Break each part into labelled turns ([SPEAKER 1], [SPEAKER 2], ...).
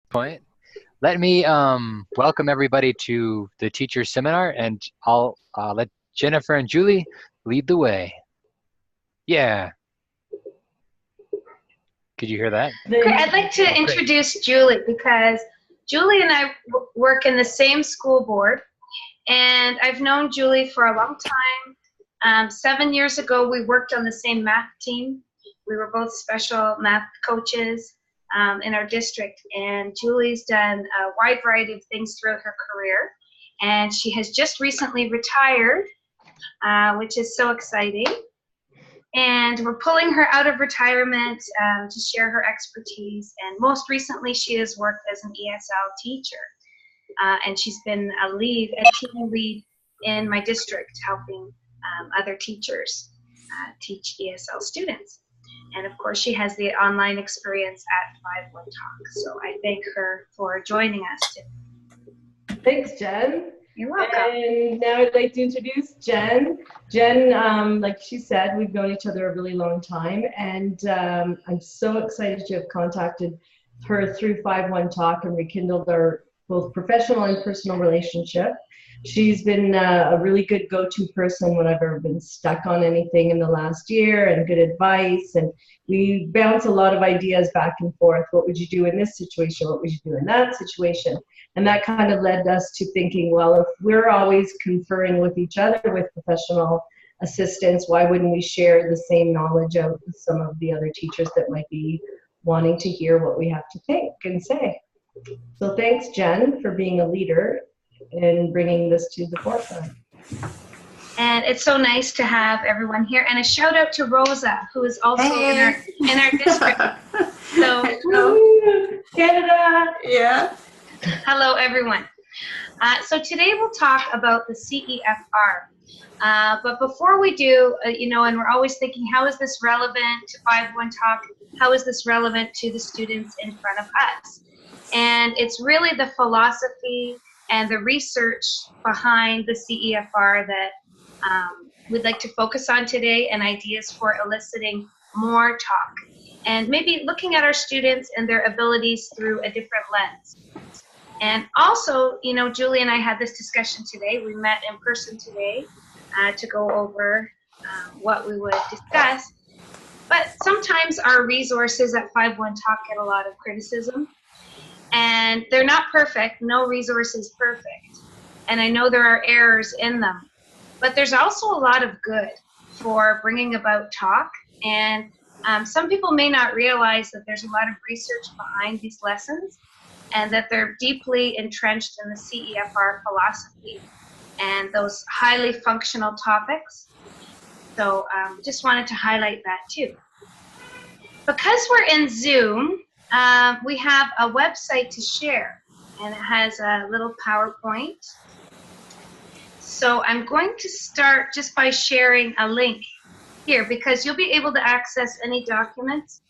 [SPEAKER 1] point. Let me welcome everybody to the teacher seminar, and I'll let Jennifer and Julie lead the way. Yeah. Could you hear that?
[SPEAKER 2] Great. I'd like to introduce Julie because Julie and I work in the same school board, and I've known Julie for a long time. 7 years ago, we worked on the same math team. We were both special math coaches in our district, and Julie's done a wide variety of things throughout her career, and she has just recently retired, which is so exciting. And we're pulling her out of retirement to share her expertise, and most recently she has worked as an ESL teacher, and she's been a team lead in my district, helping other teachers teach ESL students. And of course, she has the online experience at 5-1 Talk. So I thank her for joining us today.
[SPEAKER 3] Thanks, Jen.
[SPEAKER 2] You're welcome.
[SPEAKER 3] And now I'd like to introduce Jen. Jen, like she said, we've known each other a really long time, and I'm so excited to have contacted her through 5-1 Talk and rekindled our both professional and personal relationship. She's been a really good go-to person when I've ever been stuck on anything in the last year, and good advice, and we bounce a lot of ideas back and forth. What would you do in this situation? What would you do in that situation? And that kind of led us to thinking, well, if we're always conferring with each other with professional assistants, why wouldn't we share the same knowledge out with some of the other teachers that might be wanting to hear what we have to think and say? So thanks, Jen, for being a leader and bringing this to the forefront.
[SPEAKER 2] And it's so nice to have everyone here. And a shout out to Rosa, who is also in our district. So
[SPEAKER 3] Canada.
[SPEAKER 4] Yeah.
[SPEAKER 2] Hello, everyone. So today we'll talk about the CEFR. But before we do, and we're always thinking, how is this relevant to 5-1 Talk? How is this relevant to the students in front of us? And it's really the philosophy and the research behind the CEFR that we'd like to focus on today, and ideas for eliciting more talk. And maybe looking at our students and their abilities through a different lens. And also, Julie and I had this discussion today. We met in person today to go over what we would discuss. But sometimes our resources at 5-1 Talk get a lot of criticism. And they're not perfect. No resource is perfect. And I know there are errors in them. But there's also a lot of good for bringing about talk. And some people may not realize that there's a lot of research behind these lessons, and that they're deeply entrenched in the CEFR philosophy and those highly functional topics. So just wanted to highlight that too. Because we're in Zoom, we have a website to share, and it has a little PowerPoint. So I'm going to start just by sharing a link here, because you'll be able to access any documents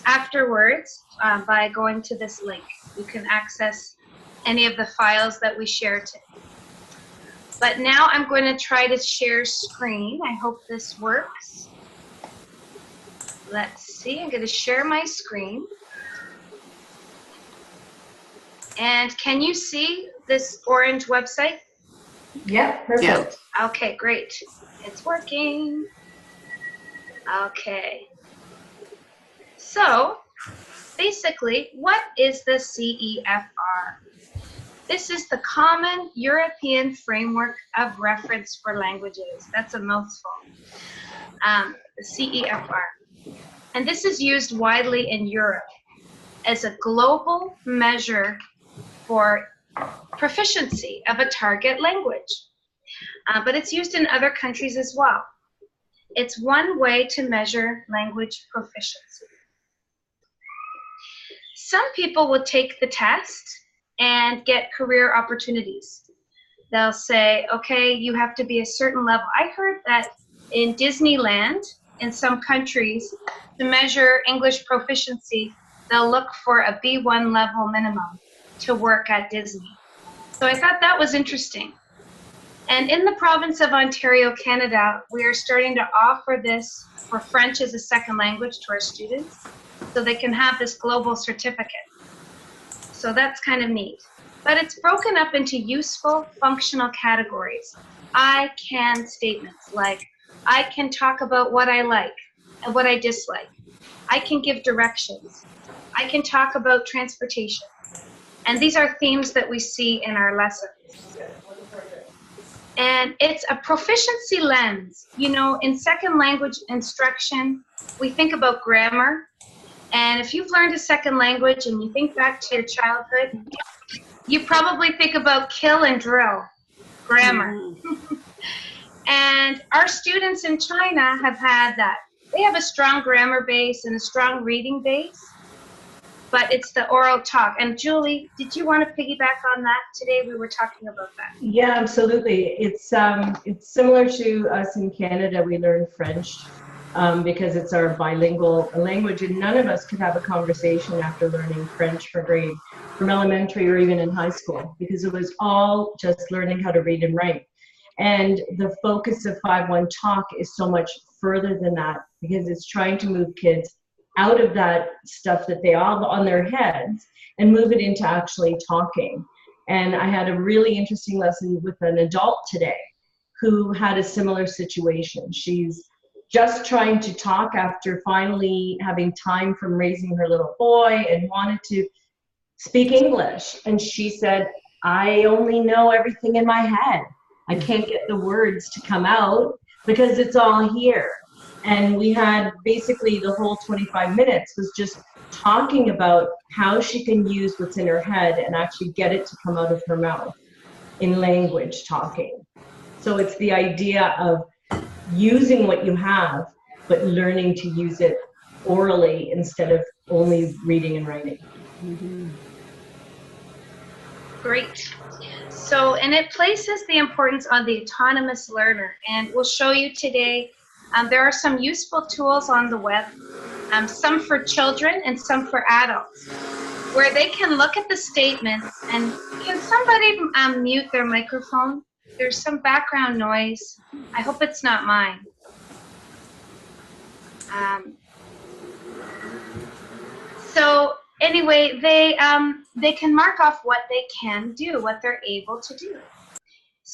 [SPEAKER 2] afterwards by going to this link. You can access any of the files that we share today. But now I'm going to try to share screen. I hope this works. Let's see, I'm going to share my screen. And can you see this orange website?
[SPEAKER 3] Yeah, perfect.
[SPEAKER 4] Yeah.
[SPEAKER 2] Okay, great. It's working. Okay. So, basically, what is the CEFR? This is the Common European Framework of Reference for Languages. That's a mouthful. The CEFR. And this is used widely in Europe as a global measure for proficiency of a target language. But it's used in other countries as well. It's one way to measure language proficiency. Some people will take the test and get career opportunities. They'll say, okay, you have to be a certain level. I heard that in Disneyland, in some countries, to measure English proficiency, they'll look for a B1 level minimum to work at Disney. So I thought that was interesting. And in the province of Ontario, Canada, we are starting to offer this for French as a second language to our students, so they can have this global certificate. So that's kind of neat. But it's broken up into useful, functional categories. I can statements like, I can talk about what I like and what I dislike. I can give directions. I can talk about transportation. And these are themes that we see in our lessons. And it's a proficiency lens. You know, in second language instruction, we think about grammar. And if you've learned a second language and you think back to your childhood, you probably think about kill and drill, grammar. And our students in China have had that. They have a strong grammar base and a strong reading base, but it's the oral talk. And Julie, did you want to piggyback on that? Today we were talking about that.
[SPEAKER 3] Yeah, absolutely. It's similar to us in Canada. We learn French because it's our bilingual language, and none of us could have a conversation after learning French from elementary or even in high school, because it was all just learning how to read and write. And the focus of 5-1 Talk is so much further than that, because it's trying to move kids out of that stuff that they have on their heads and move it into actually talking. And I had a really interesting lesson with an adult today who had a similar situation. She's just trying to talk after finally having time from raising her little boy and wanted to speak English. And she said, I only know everything in my head. I can't get the words to come out because it's all here. And we had basically the whole 25 minutes was just talking about how she can use what's in her head and actually get it to come out of her mouth in language talking. So it's the idea of using what you have, but learning to use it orally instead of only reading and writing.
[SPEAKER 2] Mm-hmm. Great. So, and it places the importance on the autonomous learner. And we'll show you today, there are some useful tools on the web, some for children and some for adults, where they can look at the statements. And can somebody mute their microphone? There's some background noise. I hope it's not mine. So anyway, they can mark off what they can do, what they're able to do,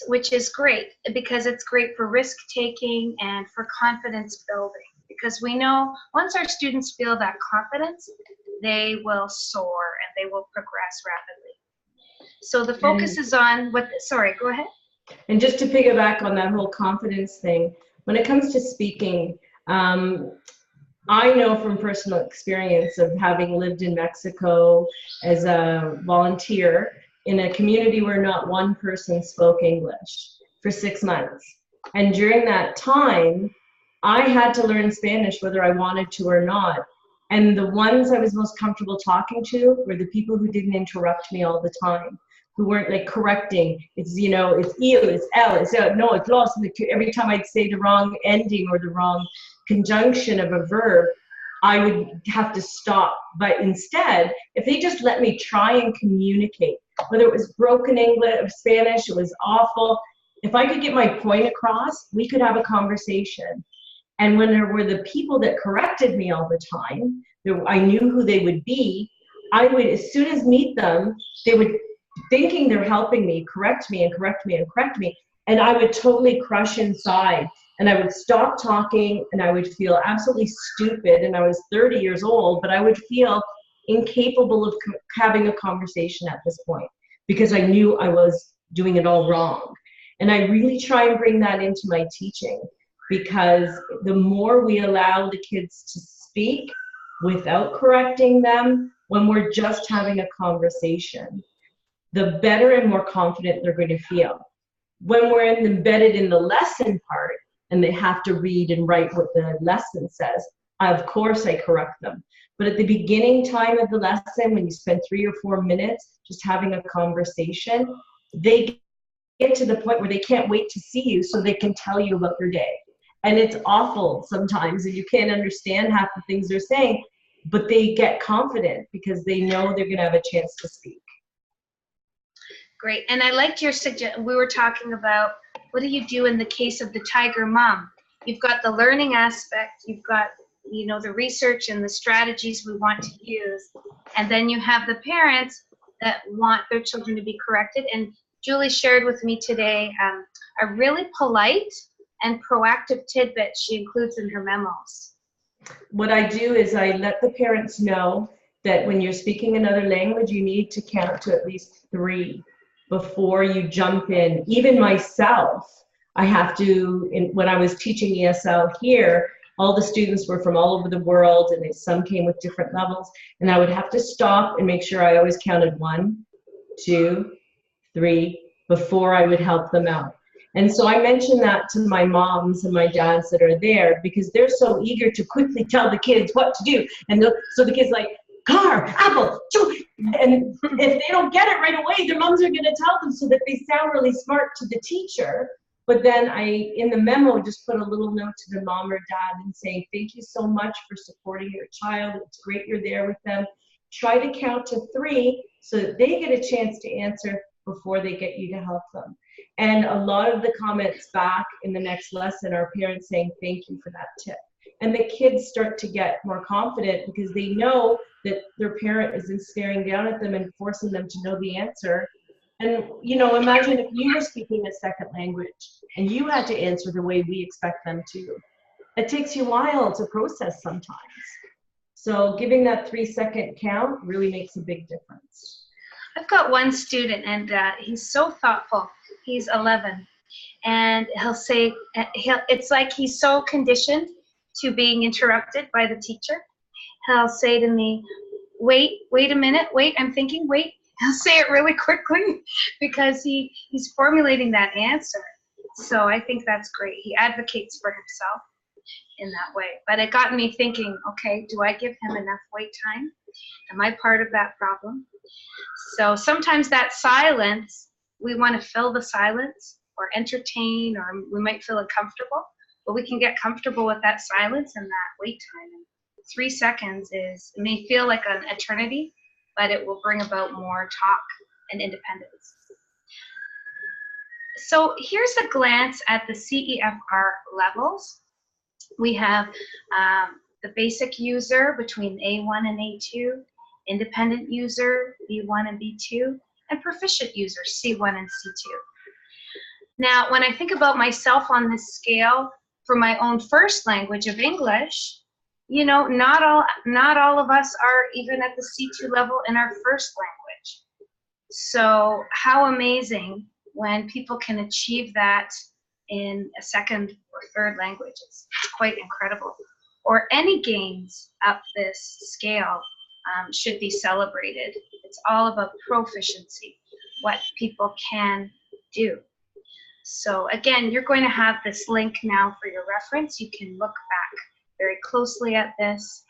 [SPEAKER 2] which is great because it's great for risk taking and for confidence building. Because we know once our students feel that confidence, they will soar and they will progress rapidly. So the focus is on what, sorry, go ahead.
[SPEAKER 3] And just to piggyback on that whole confidence thing, when it comes to speaking, I know from personal experience of having lived in Mexico as a volunteer in a community where not one person spoke English for 6 months. And during that time, I had to learn Spanish whether I wanted to or not. And the ones I was most comfortable talking to were the people who didn't interrupt me all the time, who weren't like correcting. It's, you know, it's il, it's el, it's no, it's los. Every time I'd say the wrong ending or the wrong conjunction of a verb, I would have to stop. But instead, if they just let me try and communicate, whether it was broken English or Spanish, it was awful. If I could get my point across, we could have a conversation. And when there were the people that corrected me all the time, I knew who they would be. I would, as soon as meet them, they would, thinking they're helping me, correct me and correct me and correct me. And I would totally crush inside. And I would stop talking and I would feel absolutely stupid. And I was 30 years old, but I would feel incapable of having a conversation at this point because I knew I was doing it all wrong. And I really try and bring that into my teaching, because the more we allow the kids to speak without correcting them, when we're just having a conversation, the better and more confident they're going to feel. When we're embedded in the lesson part, and they have to read and write what the lesson says, of course I correct them. But at the beginning time of the lesson, when you spend 3 or 4 minutes just having a conversation, they get to the point where they can't wait to see you so they can tell you about their day. And it's awful sometimes, and you can't understand half the things they're saying, but they get confident because they know they're gonna have a chance to speak.
[SPEAKER 2] Great, and I liked your suggestion. We were talking about what do you do in the case of the tiger mom? You've got the learning aspect, you've got, you know, the research and the strategies we want to use, and then you have the parents that want their children to be corrected. And Julie shared with me today a really polite and proactive tidbit she includes in her memos.
[SPEAKER 3] What I do is I let the parents know that when you're speaking another language, you need to count to at least 3 before you jump in. Even myself, I have to, when I was teaching ESL here, all the students were from all over the world, and some came with different levels, and I would have to stop and make sure I always counted 1, 2, 3 before I would help them out. And so I mentioned that to my moms and my dads that are there, because they're so eager to quickly tell the kids what to do. And so the kids like, car, apple, choo. And if they don't get it right away, their moms are going to tell them so that they sound really smart to the teacher. But then I, in the memo, just put a little note to the mom or dad and say, thank you so much for supporting your child. It's great you're there with them. Try to count to 3 so that they get a chance to answer before they get you to help them. And a lot of the comments back in the next lesson are parents saying, thank you for that tip. And the kids start to get more confident because they know that their parent isn't staring down at them and forcing them to know the answer. And, you know, imagine if you were speaking a second language and you had to answer the way we expect them to. It takes you a while to process sometimes. So giving that 3-second count really makes a big difference.
[SPEAKER 2] I've got one student, and he's so thoughtful. He's 11, and he'll say, it's like he's so conditioned to being interrupted by the teacher. He'll say to me, wait a minute, wait, I'm thinking, wait. He'll say it really quickly because he's formulating that answer. So I think that's great. He advocates for himself in that way. But it got me thinking, okay, do I give him enough wait time? Am I part of that problem? So sometimes that silence, we want to fill the silence or entertain, or we might feel uncomfortable, but we can get comfortable with that silence and that wait time. And 3 seconds it may feel like an eternity, but it will bring about more talk and independence. So here's a glance at the CEFR levels. We have the basic user between A1 and A2, independent user, B1 and B2, and proficient user, C1 and C2. Now, when I think about myself on this scale for my own first language of English, you know, not all of us are even at the C2 level in our first language. So how amazing when people can achieve that in a second or third language. It's quite incredible. Or any gains up this scale should be celebrated. It's all about proficiency, what people can do. So again, you're going to have this link now for your reference. You can look back very closely at this.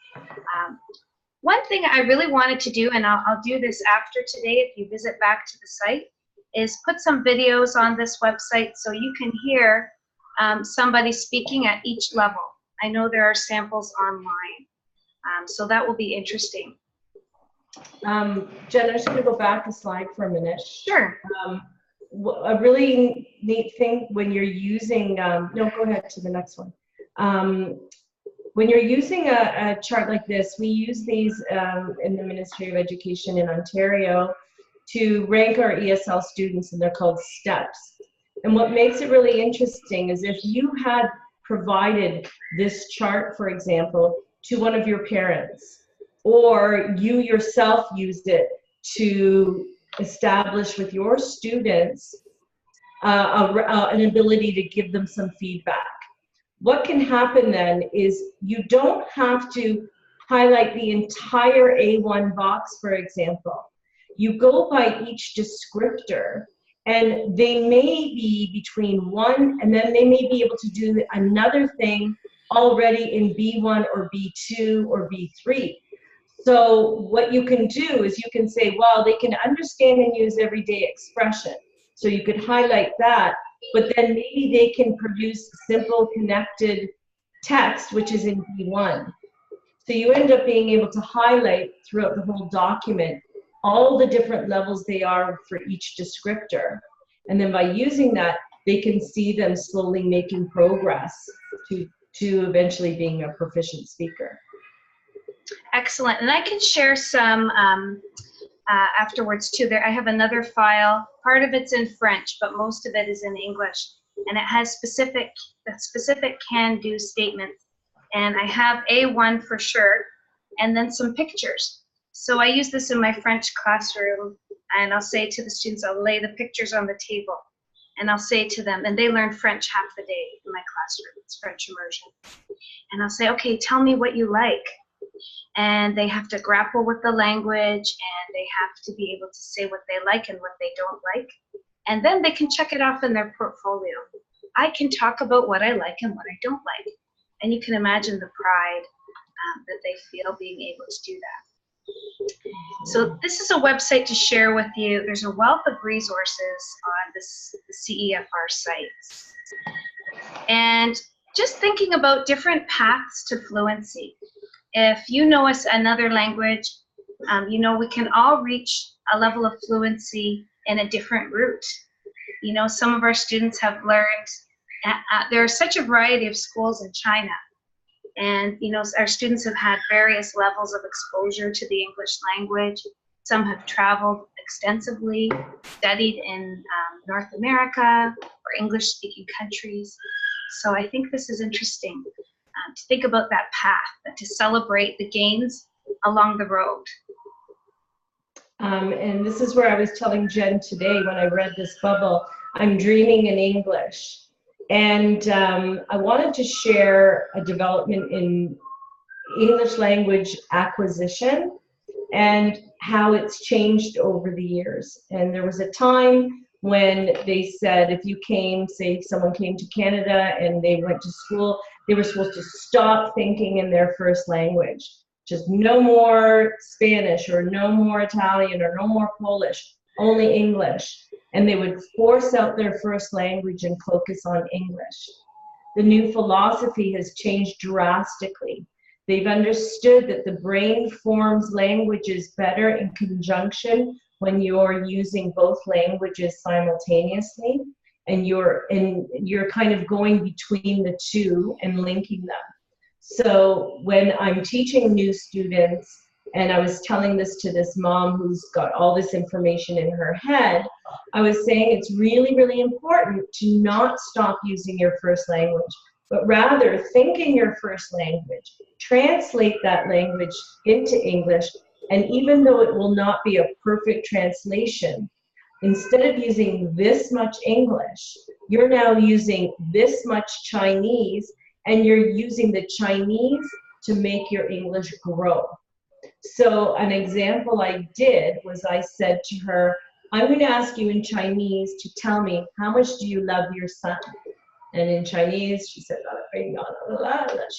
[SPEAKER 2] One thing I really wanted to do, and I'll do this after today if you visit back to the site, is put some videos on this website so you can hear somebody speaking at each level. I know there are samples online, so that will be interesting.
[SPEAKER 3] Jen, I'm just going to go back a slide for a minute.
[SPEAKER 2] Sure.
[SPEAKER 3] A really neat thing when you're using, no, go ahead to the next one. When you're using a chart like this, we use these in the Ministry of Education in Ontario to rank our ESL students, and they're called steps. And what makes it really interesting is if you had provided this chart, for example, to one of your parents, or you yourself used it to establish with your students an ability to give them some feedback. What can happen then is you don't have to highlight the entire A1 box, for example. You go by each descriptor, and they may be between 1, and then they may be able to do another thing already in B1 or B2 or B3. So what you can do is you can say, well, they can understand and use everyday expression. So you could highlight that, but then maybe they can produce simple connected text, which is in B1. So you end up being able to highlight throughout the whole document all the different levels they are for each descriptor. And then by using that, they can see them slowly making progress to eventually being a proficient speaker.
[SPEAKER 2] Excellent. And I can share some afterwards too. There, I have another file. Part of it's in French, but most of it is in English, and it has specific can-do statements. And I have A1 for sure, and then some pictures. So I use this in my French classroom, and I'll say to the students, I'll lay the pictures on the table, and I'll say to them, and they learn French half the day in my classroom. It's French immersion. And I'll say, okay, tell me what you like. And they have to grapple with the language, and they have to be able to say what they like and what they don't like. And then they can check it off in their portfolio. I can talk about what I like and what I don't like. And you can imagine the pride that they feel being able to do that. So this is a website to share with you. There's a wealth of resources on the CEFR site. And just thinking about different paths to fluency. If you know another language, you know, we can all reach a level of fluency in a different route. You know, some of our students have learned, there are such a variety of schools in China. And, you know, our students have had various levels of exposure to the English language. Some have traveled extensively, studied in North America or English-speaking countries. So I think this is interesting to think about that path, to celebrate the gains along the road.
[SPEAKER 3] And this is where I was telling Jen today when I read this bubble, I'm dreaming in English. And I wanted to share a development in English language acquisition and how it's changed over the years. And there was a time when they said if you came, say someone came to Canada and they went to school, they were supposed to stop thinking in their first language. Just no more Spanish or no more Italian or no more Polish, only English. And they would force out their first language and focus on English. The new philosophy has changed drastically. They've understood that the brain forms languages better in conjunction when you're using both languages simultaneously, and you're kind of going between the two and linking them. So when I'm teaching new students, and I was telling this to this mom who's got all this information in her head, I was saying it's really, really important to not stop using your first language, but rather think in your first language, translate that language into English, and even though it will not be a perfect translation, instead of using this much English, you're now using this much Chinese, and you're using the Chinese to make your English grow. So an example I did was I said to her, I'm going to ask you in Chinese to tell me, how much do you love your son? And in Chinese, she said, she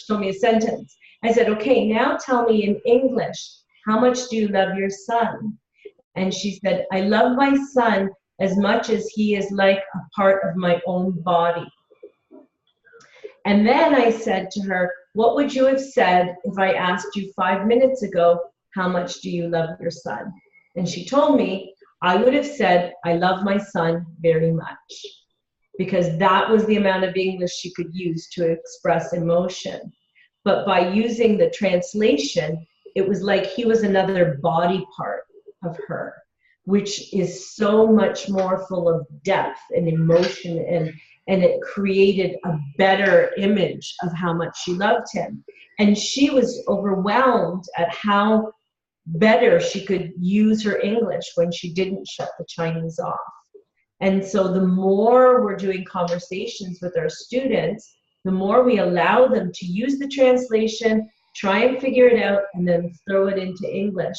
[SPEAKER 3] told me a sentence. I said, okay, now tell me in English, how much do you love your son? And she said, I love my son as much as he is like a part of my own body. And then I said to her, what would you have said if I asked you 5 minutes ago, how much do you love your son? And she told me, I would have said, I love my son very much, because that was the amount of English she could use to express emotion. But by using the translation, it was like he was another body part of her, which is so much more full of depth and emotion, and it created a better image of how much she loved him. And she was overwhelmed at how better she could use her English when she didn't shut the Chinese off. And so the more we're doing conversations with our students, the more we allow them to use the translation, try and figure it out, and then throw it into English.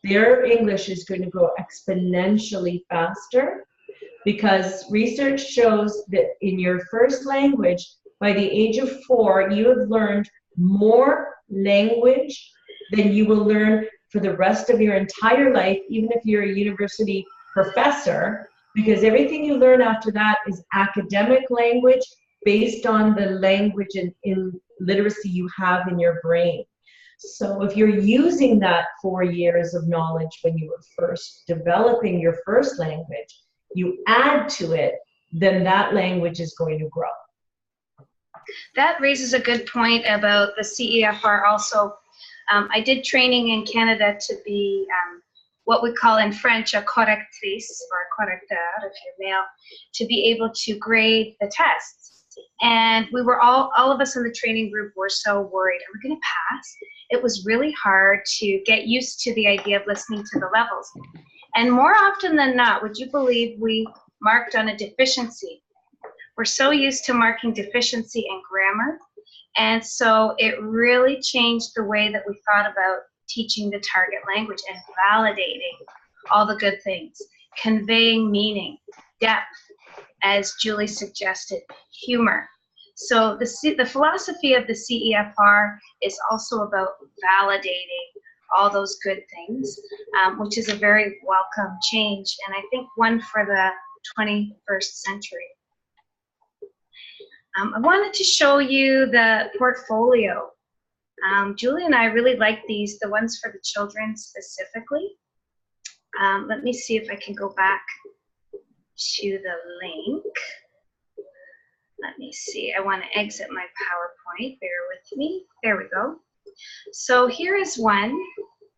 [SPEAKER 3] Their English is going to grow exponentially faster, because research shows that in your first language, by the age of 4, you have learned more language than you will learn for the rest of your entire life, even if you're a university professor, because everything you learn after that is academic language based on the language in literacy you have in your brain. So if you're using that 4 years of knowledge when you were first developing your first language, you add to it, then that language is going to grow.
[SPEAKER 2] That raises a good point about the CEFR also. I did training in Canada to be what we call in French a correctrice or a correcteur if you're male, to be able to grade the tests. And we were all of us in the training group were so worried, are we going to pass? It was really hard to get used to the idea of listening to the levels. And more often than not, would you believe we marked on a deficiency? We're so used to marking deficiency in grammar. And so it really changed the way that we thought about teaching the target language and validating all the good things, conveying meaning, depth, as Julie suggested, humor. So the philosophy of the CEFR is also about validating all those good things, which is a very welcome change, and I think one for the 21st century. I wanted to show you the portfolio. Julie and I really like these, the ones for the children specifically. Let me see if I can go back to the link. Let me see, I want to exit my PowerPoint, bear with me. There we go. So here is one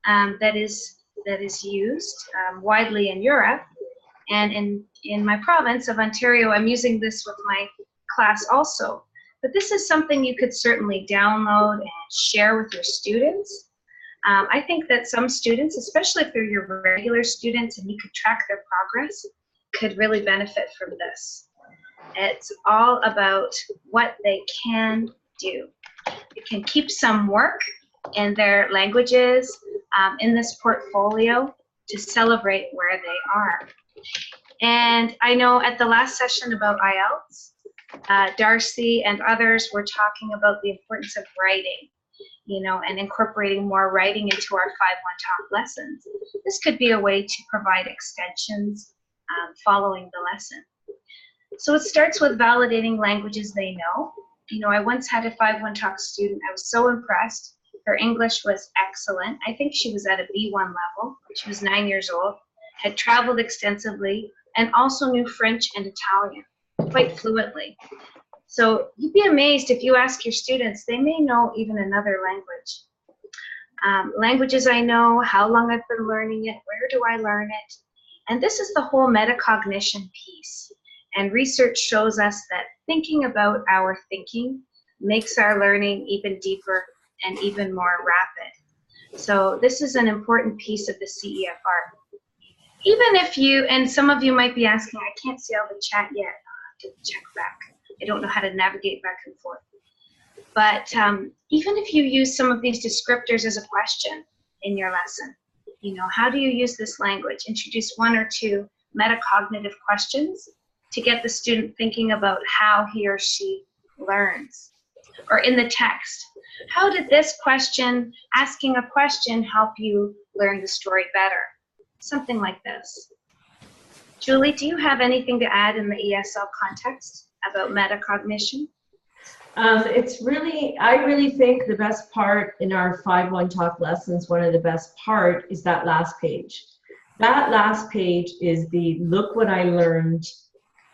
[SPEAKER 2] that is used widely in Europe, and in my province of Ontario, I'm using this with my class also. But this is something you could certainly download and share with your students. I think that some students, especially if they're your regular students and you could track their progress, could really benefit from this. It's all about what they can do. They can keep some work in their languages in this portfolio to celebrate where they are. And I know at the last session about IELTS, Darcy and others were talking about the importance of writing, you know, and incorporating more writing into our 5-1 Talk lessons. This could be a way to provide extensions following the lesson. So it starts with validating languages they know. You know, I once had a 5-1 Talk student. I was so impressed. Her English was excellent. I think she was at a B1 level. She was 9 years old, had traveled extensively, and also knew French and Italian quite fluently. So you'd be amazed if you ask your students, they may know even another language. Languages I know, how long I've been learning it, where do I learn it? And this is the whole metacognition piece. And research shows us that thinking about our thinking makes our learning even deeper and even more rapid. So this is an important piece of the CEFR. Even if you, and some of you might be asking, I can't see all the chat yet. I'll have to check back. I don't know how to navigate back and forth. But even if you use some of these descriptors as a question in your lesson, you know, how do you use this language? Introduce 1 or 2 metacognitive questions to get the student thinking about how he or she learns. Or in the text, how did this question, asking a question, help you learn the story better? Something like this. Julie, do you have anything to add in the ESL context about metacognition?
[SPEAKER 3] It's really, I really think the best part in our 5-1 Talk lessons, one of the best part is that last page. That last page is the look what I learned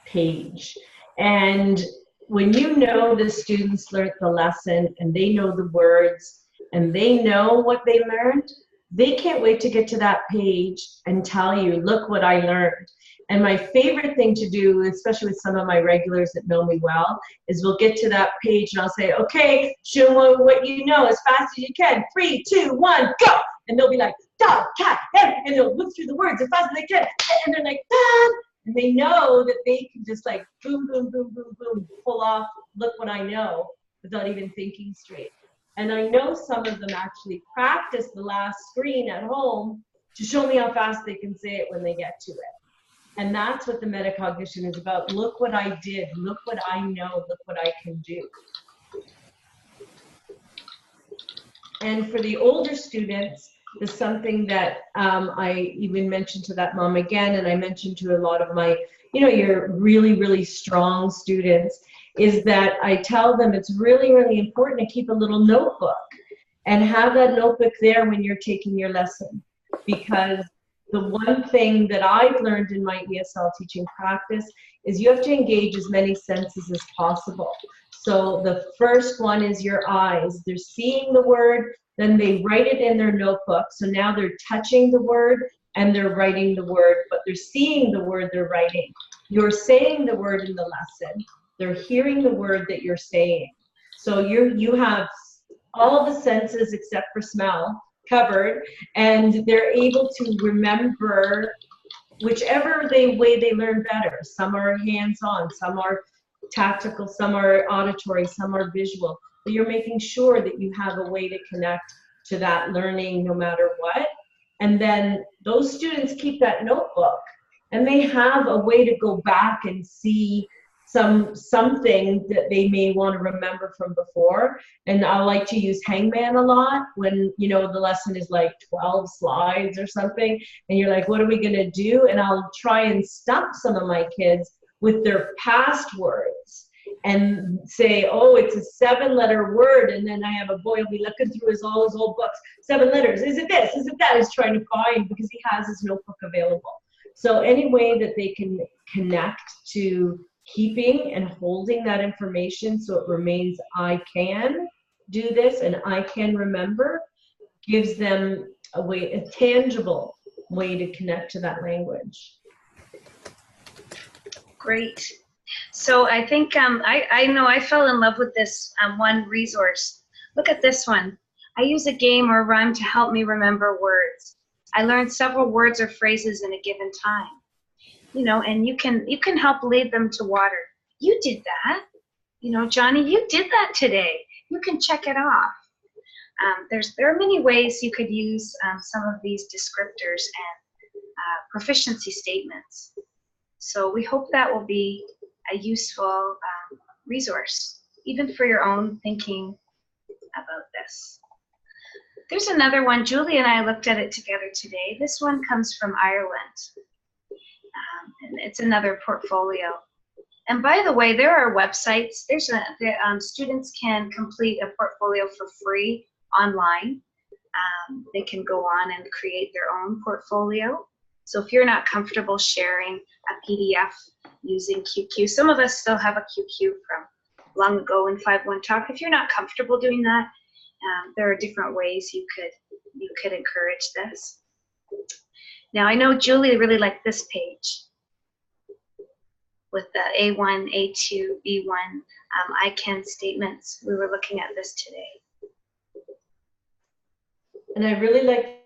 [SPEAKER 3] page. And when you know the students learned the lesson and they know the words and they know what they learned, they can't wait to get to that page and tell you, look what I learned. And my favorite thing to do, especially with some of my regulars that know me well, is we'll get to that page and I'll say, okay, show me what you know as fast as you can. 3, 2, 1, go! And they'll be like, dog, cat, head, and they'll look through the words as fast as they can. And they're like, ah! And they know that they can just like boom, boom, boom, boom, boom, pull off, look what I know, without even thinking straight. And I know some of them actually practice the last screen at home to show me how fast they can say it when they get to it. And that's what the metacognition is about. Look what I did, look what I know, look what I can do. And for the older students, there's something that I even mentioned to that mom again, and I mentioned to a lot of my, you know, your really, really strong students, is that I tell them it's really, really important to keep a little notebook and have that notebook there when you're taking your lesson. Because the one thing that I've learned in my ESL teaching practice is you have to engage as many senses as possible. So the first one is your eyes. They're seeing the word, then they write it in their notebook. So now they're touching the word, and they're writing the word, but they're seeing the word they're writing. You're saying the word in the lesson. They're hearing the word that you're saying. So you have all the senses except for smell covered, and they're able to remember whichever way they learn better. Some are hands-on, some are tactical, some are auditory, some are visual. But you're making sure that you have a way to connect to that learning no matter what. And then those students keep that notebook, and they have a way to go back and see something that they may want to remember from before. And I like to use Hangman a lot when, you know, the lesson is like 12 slides or something, and you're like, what are we going to do? And I'll try and stump some of my kids with their past words and say, oh, it's a 7-letter word. And then I have a boy will be looking through all his old books, 7 letters. Is it this? Is it that? He's trying to find, because he has his notebook available. So any way that they can connect to keeping and holding that information so it remains, I can do this and I can remember, gives them a tangible way to connect to that language.
[SPEAKER 2] Great. So I think I know I fell in love with this one resource. Look at this one. I use a game or rhyme to help me remember words. I learned several words or phrases in a given time. You know, and you can help lead them to water. You did that. You know, Johnny, you did that today. You can check it off. There are many ways you could use some of these descriptors and proficiency statements. So we hope that will be a useful resource, even for your own thinking about this. There's another one. Julie and I looked at it together today. This one comes from Ireland. And it's another portfolio. And by the way, there are websites. Students can complete a portfolio for free online. They can go on and create their own portfolio. So if you're not comfortable sharing a PDF using QQ, some of us still have a QQ from long ago in 5-1 Talk. If you're not comfortable doing that, there are different ways you could encourage this. Now I know Julie really liked this page with the A1, A2, B1, I can statements. We were looking at this today.
[SPEAKER 3] And I really like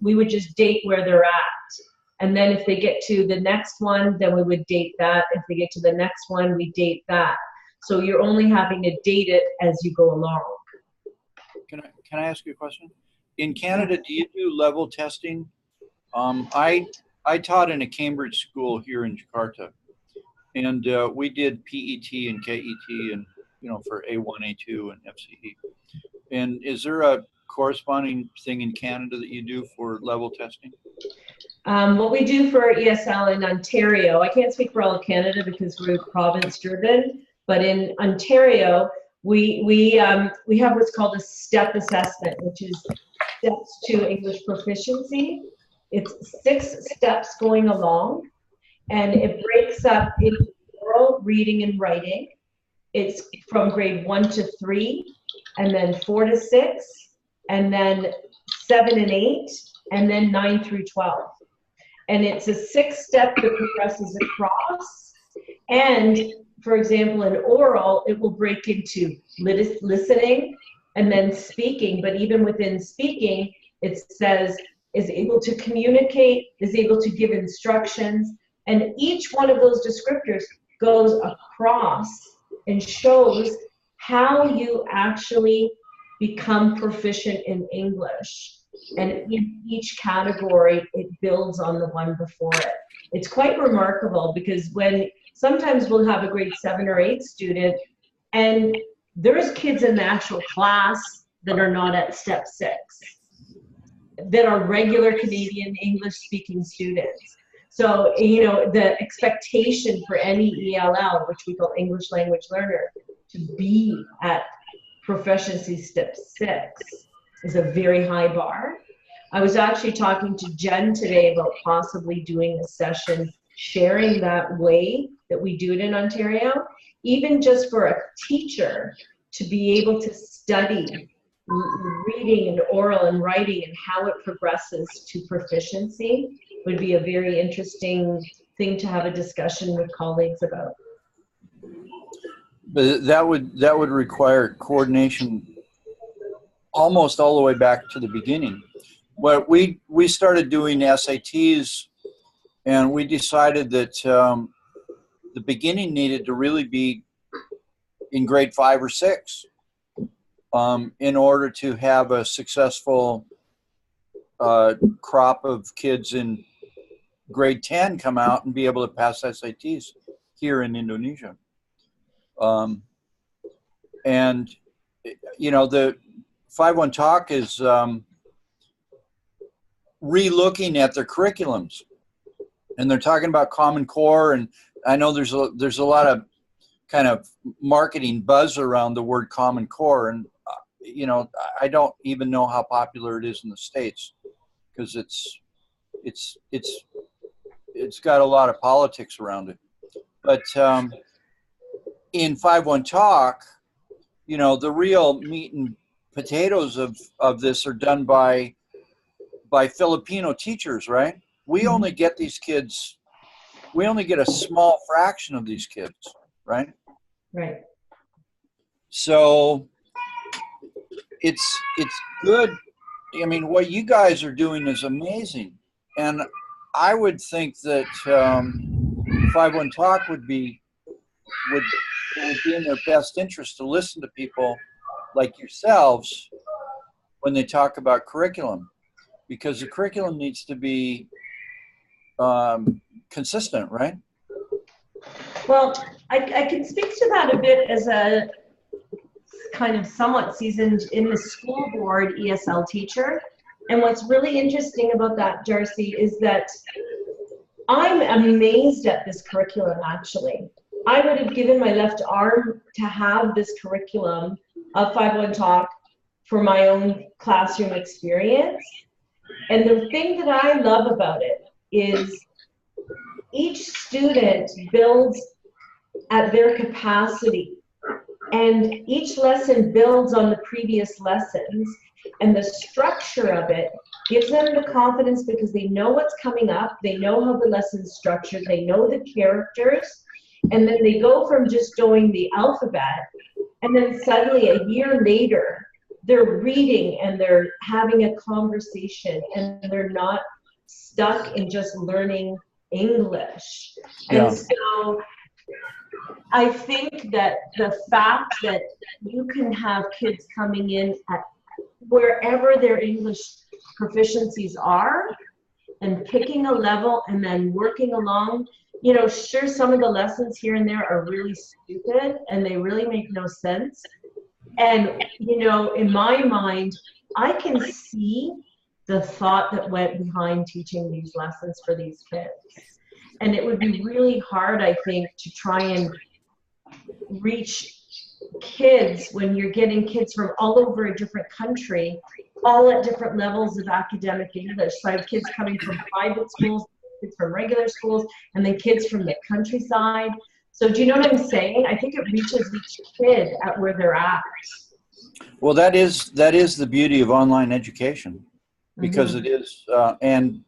[SPEAKER 3] we would just date where they're at. And then if they get to the next one, then we would date that. If they get to the next one, we date that. So you're only having to date it as you go along.
[SPEAKER 4] Can I ask you a question? In Canada, do you do level testing? I taught in a Cambridge school here in Jakarta, and we did PET and KET, and for A1, A2, and FCE. And is there a corresponding thing in Canada that you do for level testing?
[SPEAKER 3] What we do for ESL in Ontario, I can't speak for all of Canada because we're province driven, but in Ontario, we have what's called a STEP assessment, which is steps to English proficiency. It's 6 steps going along, and it breaks up into oral, reading, and writing. It's from grade 1 to 3, and then 4 to 6, and then 7 and 8, and then 9 through 12. And it's a 6-step that progresses across. And for example, in oral, it will break into listening and then speaking. But even within speaking, it says is able to communicate, is able to give instructions. And each one of those descriptors goes across and shows how you actually become proficient in English. And in each category, it builds on the one before it. It's quite remarkable because sometimes we'll have a grade 7 or 8 student, and there's kids in the actual class that are not at step 6. that are regular Canadian English-speaking students. So, you know, the expectation for any ELL, which we call English Language Learner, to be at proficiency step 6 is a very high bar. I was actually talking to Jen today about possibly doing a session sharing that way that we do it in Ontario, even just for a teacher to be able to study reading and oral and writing and how it progresses to proficiency would be a very interesting thing to have a discussion with colleagues about.
[SPEAKER 4] But that would require coordination almost all the way back to the beginning. But we started doing SATs, and we decided that the beginning needed to really be in grade 5 or 6 in order to have a successful crop of kids in grade 10 come out and be able to pass SATs here in Indonesia. And, you know, the 5-1 Talk is re-looking at their curriculums. And they're talking about Common Core, and I know there's a lot of kind of marketing buzz around the word Common Core, and you know, I don't even know how popular it is in the States because it's got a lot of politics around it. But in 5-1 Talk, you know, the real meat and potatoes of this are done by Filipino teachers, right? We only get these kids, we only get a small fraction of these kids, right?
[SPEAKER 3] Right.
[SPEAKER 4] So it's good. I mean, what you guys are doing is amazing. And I would think that 5-1 Talk would be in their best interest to listen to people like yourselves when they talk about curriculum, because the curriculum needs to be consistent, right?
[SPEAKER 3] Well, I can speak to that a bit as a kind of somewhat seasoned in the school board ESL teacher. And what's really interesting about that, Darcy, is that I'm amazed at this curriculum, actually. I would have given my left arm to have this curriculum of 5-1 Talk for my own classroom experience. And the thing that I love about it is each student builds at their capacity, and each lesson builds on the previous lessons, and the structure of it gives them the confidence because they know what's coming up, they know how the lesson's structured, they know the characters, and then they go from just knowing the alphabet, and then suddenly a year later they're reading and they're having a conversation, and they're not stuck in just learning English.
[SPEAKER 4] Yeah.
[SPEAKER 3] And so I think that the fact that you can have kids coming in at wherever their English proficiencies are and picking a level and then working along, you know, sure, some of the lessons here and there are really stupid and they really make no sense. And, you know, in my mind, I can see the thought that went behind teaching these lessons for these kids. And it would be really hard, I think, to try and reach kids when you're getting kids from all over a different country, all at different levels of academic English. So I have kids coming from private schools, kids from regular schools, and then kids from the countryside. So do you know what I'm saying? I think it reaches each kid at where they're at.
[SPEAKER 4] Well, that is the beauty of online education, because it is, and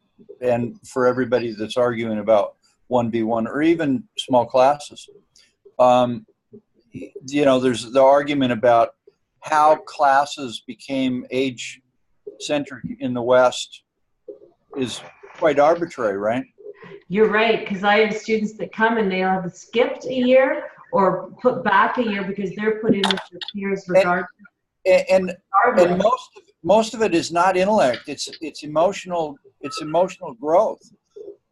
[SPEAKER 4] for everybody that's arguing about 1v1 or even small classes, you know, there's the argument about how classes became age-centric in the West is quite arbitrary, right?
[SPEAKER 3] You're right, because I have students that come and they'll have skipped a year or put back a year because they're put in with their peers regardless.
[SPEAKER 4] And most of it is not intellect. It's emotional. It's emotional growth.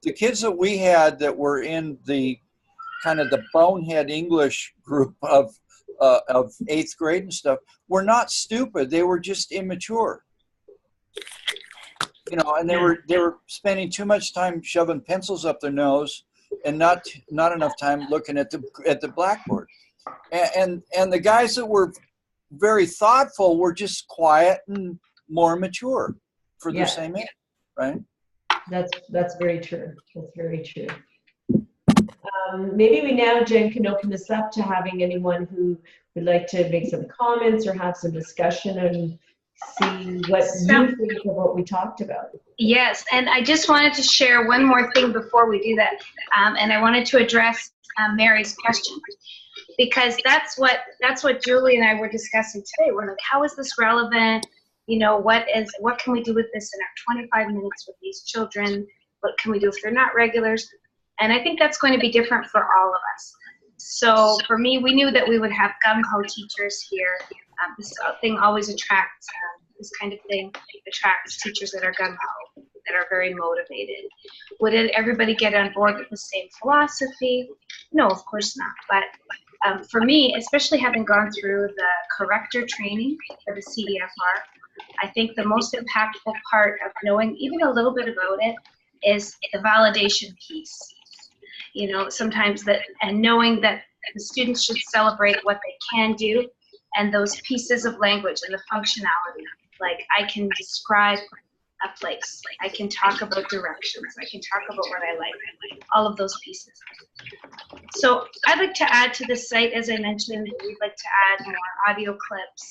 [SPEAKER 4] The kids that we had that were in the kind of the bonehead English group of 8th grade and stuff were not stupid. They were just immature. you know, and they were spending too much time shoving pencils up their nose and not enough time looking at the blackboard. And the guys that were very thoughtful were just quiet and more mature for their same age, right?
[SPEAKER 3] That's very true. That's very true. Maybe we now, Jen, can open this up to having anyone who would like to make some comments or have some discussion and see what you think of what we talked about. Yes,
[SPEAKER 2] and I just wanted to share one more thing before we do that, and I wanted to address Mary's question, because that's what Julie and I were discussing today. We're like, how is this relevant? You know, what can we do with this in our 25 minutes with these children? What can we do if they're not regulars? And I think that's going to be different for all of us. So for me, we knew that we would have gung-ho teachers here. This thing always attracts, this kind of thing attracts teachers that are gung-ho, that are very motivated. Would everybody get on board with the same philosophy? No, of course not. But for me, especially having gone through the corrector training for the CEFR, I think the most impactful part of knowing even a little bit about it is the validation piece. You know, sometimes and knowing that the students should celebrate what they can do and those pieces of language and the functionality. Like, I can describe a place, I can talk about directions, I can talk about what I like, all of those pieces. So I'd like to add to the site, as I mentioned, we'd like to add more audio clips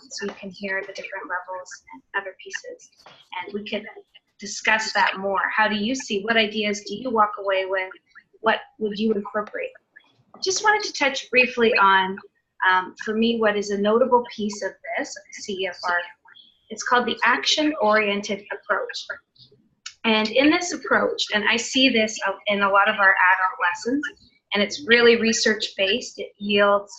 [SPEAKER 2] so you can hear the different levels and other pieces. And we could discuss that more. How do you see, what ideas do you walk away with? What would you incorporate? Just wanted to touch briefly on, for me, what is a notable piece of this, of the CEFR. It's called the action-oriented approach. And in this approach, and I see this in a lot of our adult lessons, and it's really research-based, it yields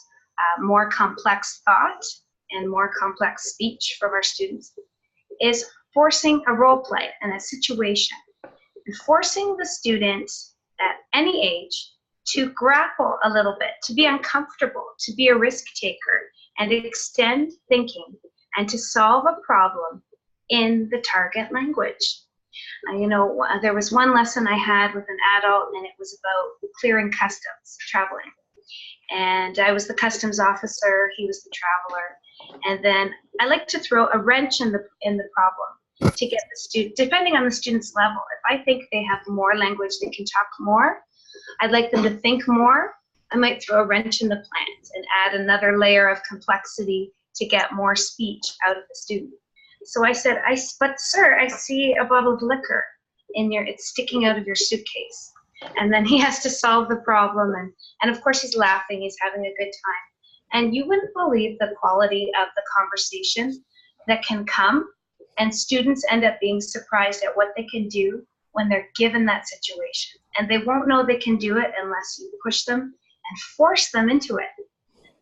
[SPEAKER 2] more complex thought and more complex speech from our students, is forcing a role play and a situation, and forcing the students at any age to grapple a little bit, to be uncomfortable, to be a risk taker, and extend thinking, and to solve a problem in the target language. You know, there was one lesson I had with an adult, and it was about clearing customs, traveling. And I was the customs officer, he was the traveler. And then I like to throw a wrench in the problem to get the student, depending on the student's level. If I think they have more language, they can talk more, I'd like them to think more, I might throw a wrench in the plans and add another layer of complexity to get more speech out of the student. So I said, but sir, I see a bottle of liquor it's sticking out of your suitcase. And then he has to solve the problem, and of course he's laughing, he's having a good time. And you wouldn't believe the quality of the conversation that can come, and students end up being surprised at what they can do when they're given that situation. And they won't know they can do it unless you push them and force them into it.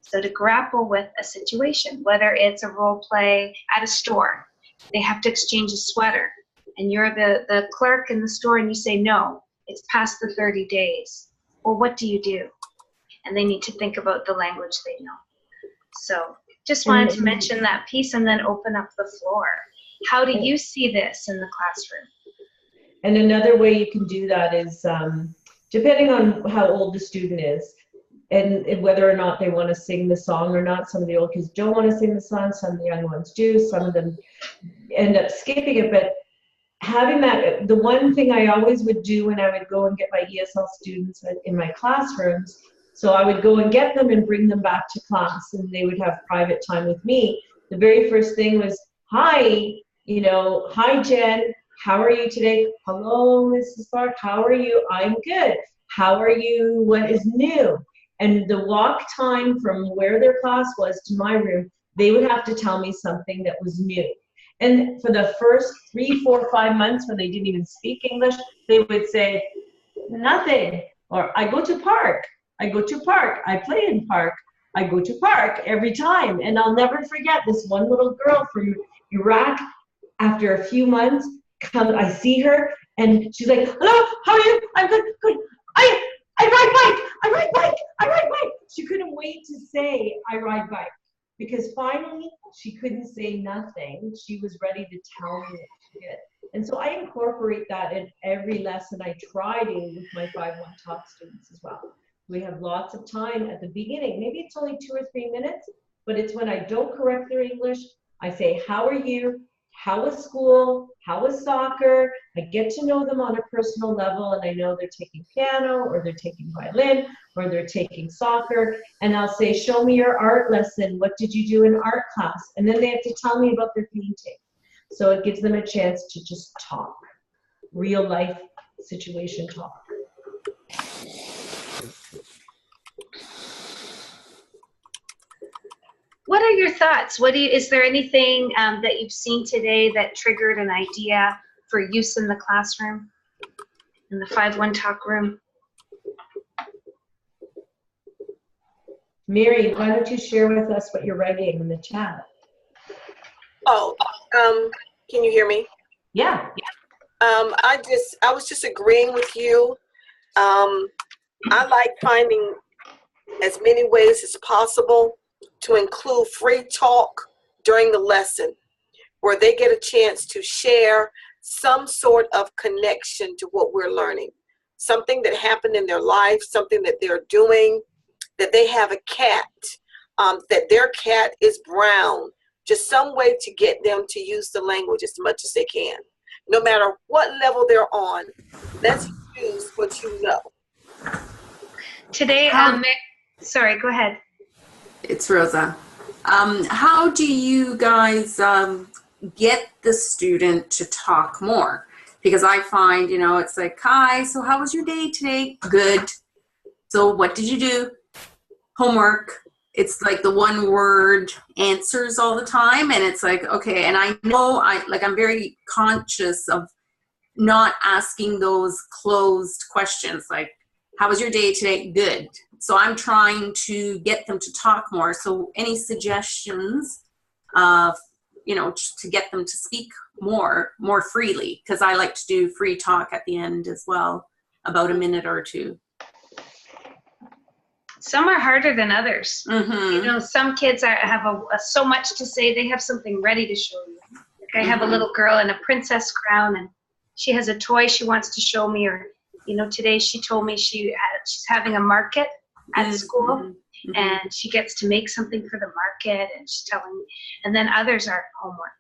[SPEAKER 2] So to grapple with a situation, whether it's a role play at a store, they have to exchange a sweater, and you're the clerk in the store and you say, no, it's past the 30 days. Well, what do you do? And they need to think about the language they know. So just wanted to mention that piece and then open up the floor. How do you see this in the classroom?
[SPEAKER 3] And another way you can do that is, depending on how old the student is, and whether or not they want to sing the song or not. Some of the old kids don't want to sing the song, some of the young ones do, some of them end up skipping it. But having that, the one thing I always would do when I would go and get my ESL students in my classrooms, so I would go and get them and bring them back to class, and they would have private time with me. The very first thing was, hi, you know, hi Jen, how are you today? Hello, Mrs. Clark, how are you? I'm good. How are you? What is new? And the walk time from where their class was to my room, they would have to tell me something that was new. And for the first 3, 4, 5 months when they didn't even speak English, they would say, nothing. Or I go to park, I go to park, I play in park, I go to park every time. And I'll never forget this one little girl from Iraq. After a few months, I see her and she's like, hello, how are you? I'm good, good. I ride bike, I ride bike, I ride bike. She couldn't wait to say, I ride bike. Because finally, she couldn't say nothing. She was ready to tell me what she did. And so I incorporate that in every lesson I try to with my 5-1 Talk students as well. We have lots of time at the beginning. Maybe it's only 2 or 3 minutes, but it's when I don't correct their English. I say, how are you? How was school? How was soccer? I get to know them on a personal level, and I know they're taking piano, or they're taking violin, or they're taking soccer. And I'll say, show me your art lesson. What did you do in art class? And then they have to tell me about their painting. So it gives them a chance to just talk, real life situation talk.
[SPEAKER 2] What are your thoughts? Is there anything that you've seen today that triggered an idea for use in the classroom, in the 5-1 Talk room?
[SPEAKER 3] Mary, why don't you share with us what you're writing in the chat?
[SPEAKER 5] Oh, can you hear me?
[SPEAKER 3] Yeah.
[SPEAKER 5] I was just agreeing with you. I like finding as many ways as possible to include free talk during the lesson, where they get a chance to share some sort of connection to what we're learning. Something that happened in their life, something that they're doing, that they have a cat, that their cat is brown. Just some way to get them to use the language as much as they can. No matter what level they're on, let's use what you know.
[SPEAKER 2] Today, sorry, go ahead.
[SPEAKER 6] It's Rosa. How do you guys get the student to talk more? Because I find, it's like, hi, so how was your day today? Good. So what did you do? Homework. It's like the one word answers all the time. And it's like, okay. And I know I'm very conscious of not asking those closed questions. Like, how was your day today? Good. So I'm trying to get them to talk more. So any suggestions, to get them to speak more freely, because I like to do free talk at the end as well, about a minute or two.
[SPEAKER 2] Some are harder than others.
[SPEAKER 6] Mm-hmm.
[SPEAKER 2] Some kids have so much to say, they have something ready to show you. Like I have a little girl in a princess crown, and she has a toy she wants to show me. Or, today she told me she's having a market at school, and she gets to make something for the market, and she's telling me. And then others are homework.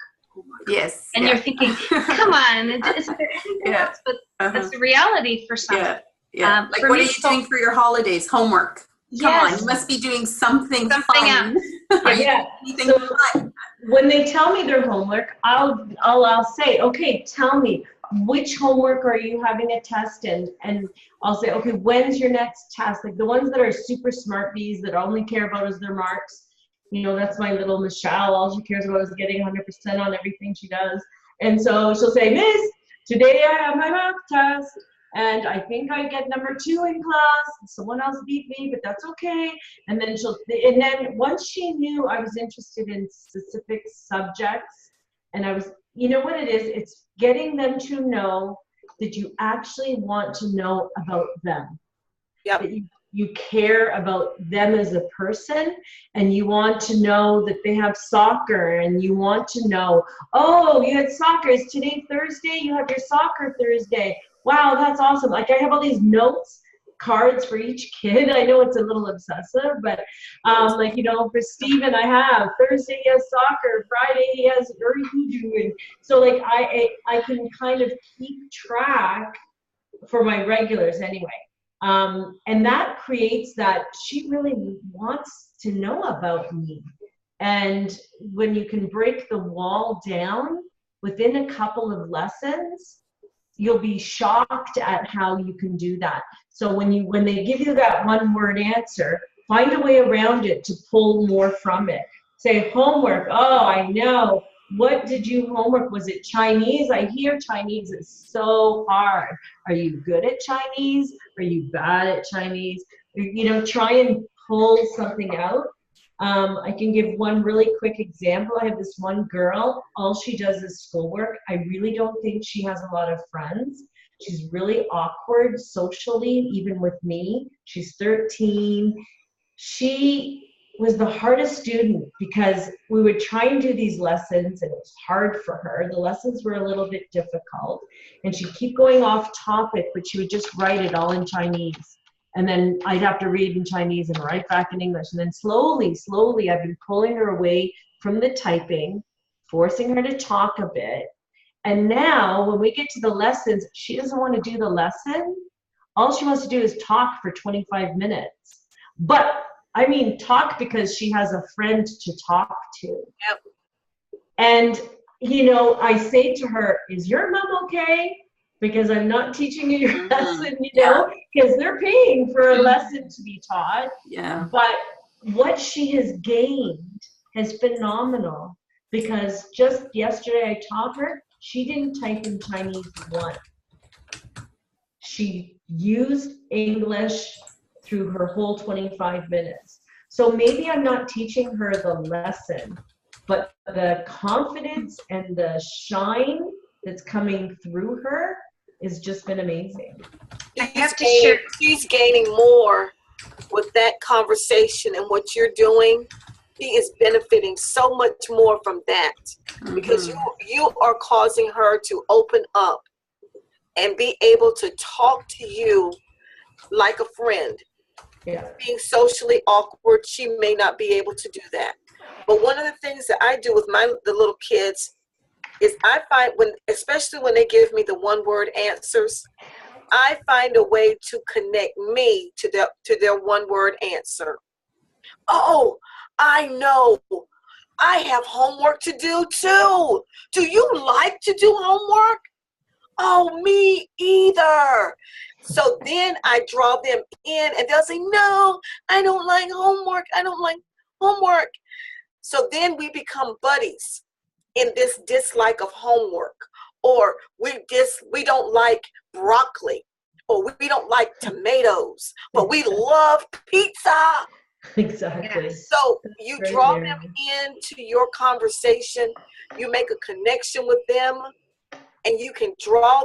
[SPEAKER 6] Yes.
[SPEAKER 2] And you're thinking, come on, isn't there anything else? But that's the reality for some.
[SPEAKER 6] Yeah. Like, what are you doing for your holidays? Homework. Come on, you must be doing something fun.
[SPEAKER 3] Yeah. So when they tell me their homework, I'll say, okay, tell me, which homework are you having a test in? And I'll say, okay, when's your next test? Like the ones that are super smart bees that only care about is their marks. That's my little Michelle. All she cares about is getting 100% on everything she does. And so she'll say, Miss, today I have my math test, and I think I get number 2 in class. Someone else beat me, but that's okay. And then once she knew I was interested in specific subjects, and I was, what it is? It's getting them to know that you actually want to know about them.
[SPEAKER 5] Yep.
[SPEAKER 3] That you care about them as a person, and you want to know that they have soccer, and you want to know, oh, you had soccer. Is today Thursday? You have your soccer Thursday. Wow, that's awesome. Like I have all these notes, cards for each kid. I know it's a little obsessive, but for Steven, I have Thursday he has soccer, Friday he has Urdu, and so like I can kind of keep track for my regulars anyway. And that creates that she really wants to know about me. And when you can break the wall down within a couple of lessons, you'll be shocked at how you can do that. So when they give you that one word answer, find a way around it to pull more from it. Say homework. Oh, I know. What did you homework? Was it Chinese? I hear Chinese is so hard. Are you good at Chinese? Are you bad at Chinese? Try and pull something out. I can give one really quick example. I have this one girl, all she does is schoolwork. I really don't think she has a lot of friends. She's really awkward socially, even with me. She's 13. She was the hardest student because we would try and do these lessons and it was hard for her. The lessons were a little bit difficult and she'd keep going off topic, but she would just write it all in Chinese. And then I'd have to read in Chinese and write back in English. And then slowly, slowly, I've been pulling her away from the typing, forcing her to talk a bit. And now when we get to the lessons, she doesn't want to do the lesson. All she wants to do is talk for 25 minutes. But I mean, talk because she has a friend to talk to.
[SPEAKER 5] Yep.
[SPEAKER 3] And, you know, I say to her, is your mom okay? Because I'm not teaching you your lesson, you know, because they're paying for a lesson to be taught.
[SPEAKER 6] Yeah.
[SPEAKER 3] But what she has gained is phenomenal because just yesterday I taught her, she didn't type in Chinese once. She used English through her whole 25 minutes. So maybe I'm not teaching her the lesson, but the confidence and the shine that's coming through her has just been amazing.
[SPEAKER 2] I have to share.
[SPEAKER 5] She's gaining more with that conversation and what you're doing. He is benefiting so much more from that because you are causing her to open up and be able to talk to you like a friend.
[SPEAKER 3] Yeah.
[SPEAKER 5] Being socially awkward, she may not be able to do that. But one of the things that I do with the little kids is I find especially when they give me the one-word answers, I find a way to connect me to their one-word answer. Oh, I know. I have homework to do too. Do you like to do homework? Oh, me either. So then I draw them in and they'll say, no, I don't like homework. I don't like homework. So then we become buddies in this dislike of homework, or we don't like broccoli, or we don't like tomatoes, but we love pizza.
[SPEAKER 3] Exactly.
[SPEAKER 5] So you draw them into your conversation, you make a connection with them, and you can draw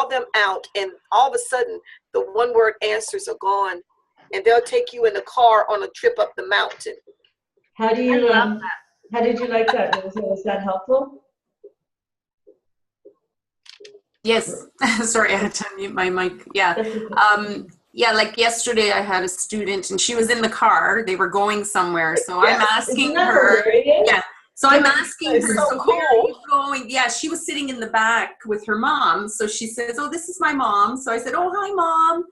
[SPEAKER 5] them out, and all of a sudden the one-word answers are gone, and they'll take you in the car on a trip up the mountain.
[SPEAKER 3] How do you how did you like that, Rosa? Was that helpful?
[SPEAKER 6] Yes. Sorry, I had to mute my mic. Yeah. Yeah, like yesterday I had a student and she was in the car. They were going somewhere. So I'm asking her. Yeah. So I'm asking her, so where are you going? Yeah, she was sitting in the back with her mom. So she says, oh, this is my mom. So I said, oh, hi, Mom.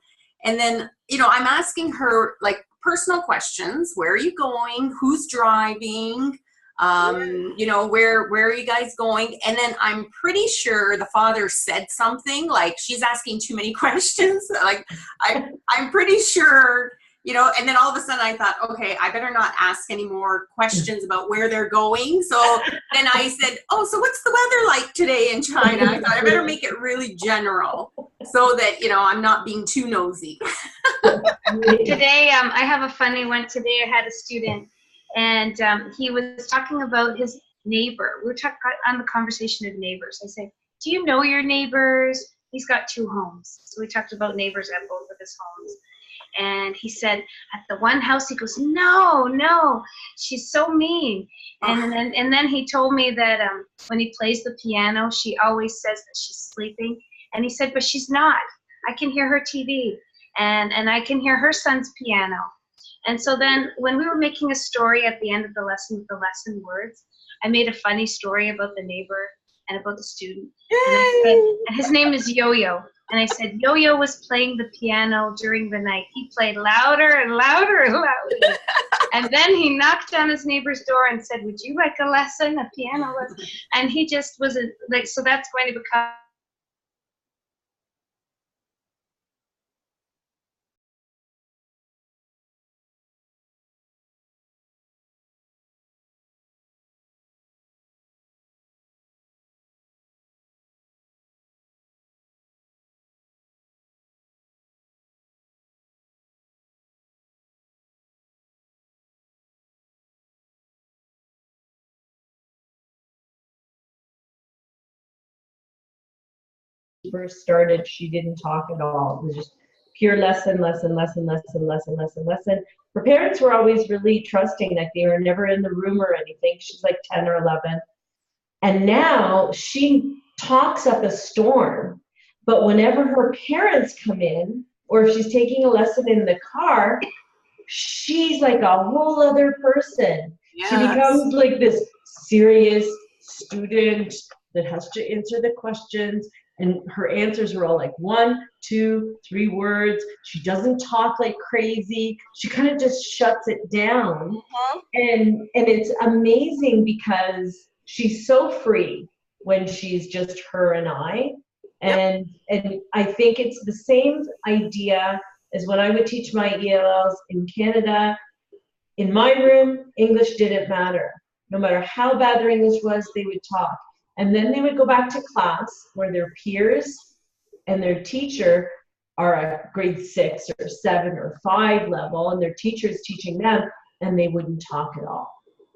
[SPEAKER 6] And then, you know, I'm asking her like personal questions. Where are you going? Who's driving? You know, where are you guys going? And then I'm pretty sure the father said something like, she's asking too many questions. Like, I'm pretty sure, you know, and then all of a sudden I thought, okay, I better not ask any more questions about where they're going. So then I said, oh, so what's the weather like today in China? I thought I better make it really general so that, you know, I'm not being too nosy.
[SPEAKER 2] Today, I have a funny one. Today I had a student and he was talking about his neighbor. We were talking on the conversation of neighbors. I said, do you know your neighbors? He's got 2 homes. So we talked about neighbors at both of his homes. And he said, at the one house, he goes, no, she's so mean. And then he told me that when he plays the piano, she always says that she's sleeping. And he said, but she's not. I can hear her TV. And I can hear her son's piano. And so then when we were making a story at the end of the lesson with the lesson words, I made a funny story about the neighbor and about the student. And his name is Yo-Yo. And I said, Yo-Yo was playing the piano during the night. He played louder and louder and louder. And then he knocked on his neighbor's door and said, would you like a lesson, a piano lesson? And he just was like, so that's going to become
[SPEAKER 3] First started, she didn't talk at all. It was just hear lesson. Her parents were always really trusting, like they were never in the room or anything. She's like 10 or 11. And now she talks up a storm. But whenever her parents come in, or if she's taking a lesson in the car, she's like a whole other person.
[SPEAKER 5] Yes.
[SPEAKER 3] She becomes like this serious student that has to answer the questions. And her answers are all like 1, 2, 3 words. She doesn't talk like crazy. She kind of just shuts it down.
[SPEAKER 5] Mhm.
[SPEAKER 3] And it's amazing because she's so free when she's just her and I. And I think it's the same idea as when I would teach my ELLs in Canada. In my room, English didn't matter. No matter how bad their English was, they would talk. And then they would go back to class where their peers and their teacher are at grade 6 or 7 or 5 level, and their teacher is teaching them, and they wouldn't talk